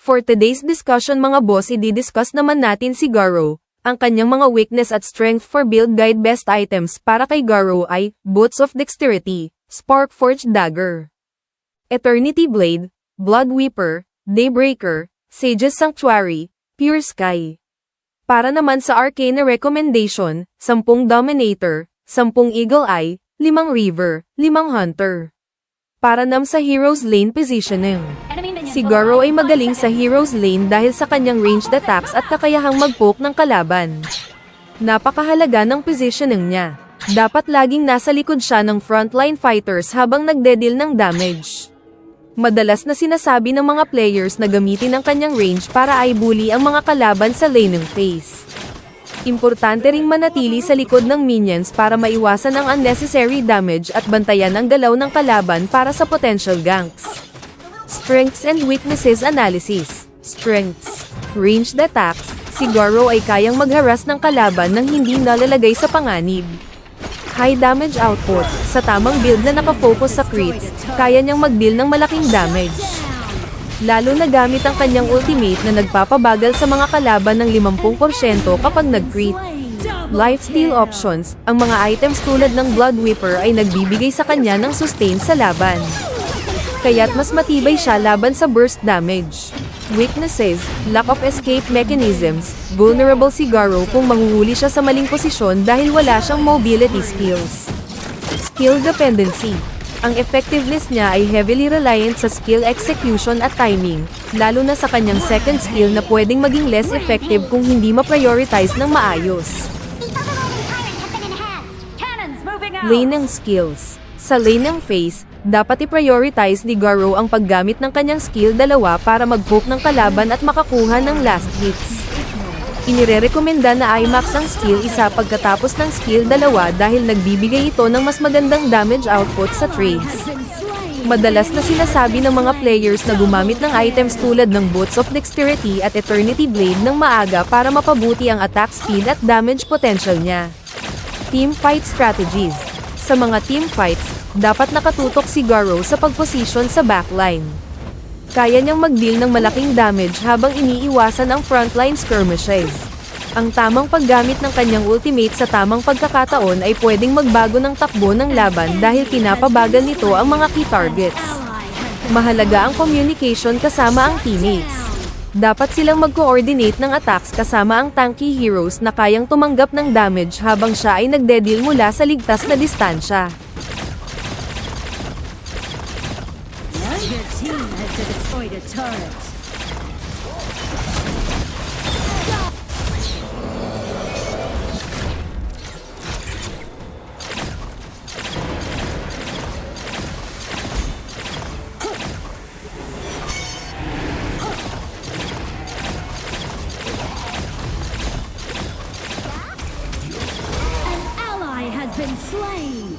For today's discussion mga boss, i-discuss naman natin si Garou, ang kanyang mga weakness at strength for build guide. Best items para kay Garou ay, Boots of Dexterity, Sparkforged Dagger, Eternity Blade, Blood Weeper, Daybreaker, Sage's Sanctuary, Pure Sky. Para naman sa arcane na recommendation, 10 Dominator, 10 Eagle Eye, 5 River, 5 Hunter. Para naman sa Hero's Lane positioning. Si Garou ay magaling sa Hero's Lane dahil sa kanyang ranged attacks at kakayahang mag-poke ng kalaban. Napakahalaga ng positioning niya. Dapat laging nasa likod siya ng frontline fighters habang nagde-deal ng damage. Madalas na sinasabi ng mga players na gamitin ang kanyang range para i-bully ang mga kalaban sa laning phase. Importante ring manatili sa likod ng minions para maiwasan ang unnecessary damage at bantayan ang galaw ng kalaban para sa potential ganks. Strengths and Weaknesses Analysis. Strengths. Ranged attacks, si Garou ay kayang magharas ng kalaban nang hindi nalalagay sa panganib. High damage output, sa tamang build na nakafocus sa crits, kaya niyang mag-deal ng malaking damage. Lalo na gamit ang kanyang ultimate na nagpapabagal sa mga kalaban ng 50% kapag nag-crit. Lifesteal options, ang mga items tulad ng Blood Weeper ay nagbibigay sa kanya ng sustain sa laban. Kaya't mas matibay siya laban sa burst damage. Weaknesses, lack of escape mechanisms, vulnerable si Garou kung mahuhuli siya sa maling posisyon dahil wala siyang mobility skills. Skill dependency. Ang effectiveness niya ay heavily reliant sa skill execution at timing, lalo na sa kanyang second skill na pwedeng maging less effective kung hindi ma-prioritize ng maayos. Laning skills. Sa laning phase, dapat i-prioritize ni Garou ang paggamit ng kanyang skill 2 para mag-poke ng kalaban at makakuha ng last hits. Inirerekomenda na i-max ang skill 1 pagkatapos ng skill 2 dahil nagbibigay ito ng mas magandang damage output sa trades. Madalas na sinasabi ng mga players na gumamit ng items tulad ng Boots of Dexterity at Eternity Blade ng maaga para mapabuti ang attack speed at damage potential niya. Team Fight Strategies. Sa mga team fights, dapat nakatutok si Garou sa pagposisyon sa backline. Kaya niyang mag-deal ng malaking damage habang iniiwasan ang frontline skirmishes. Ang tamang paggamit ng kanyang ultimate sa tamang pagkakataon ay pwedeng magbago ng takbo ng laban dahil pinapabagal nito ang mga key targets. Mahalaga ang communication kasama ang teammates. Dapat silang mag-coordinate ng attacks kasama ang tanky heroes na kayang tumanggap ng damage habang siya ay nagde-deal mula sa ligtas na distansya. Your team has destroyed a turret. An ally has been slain.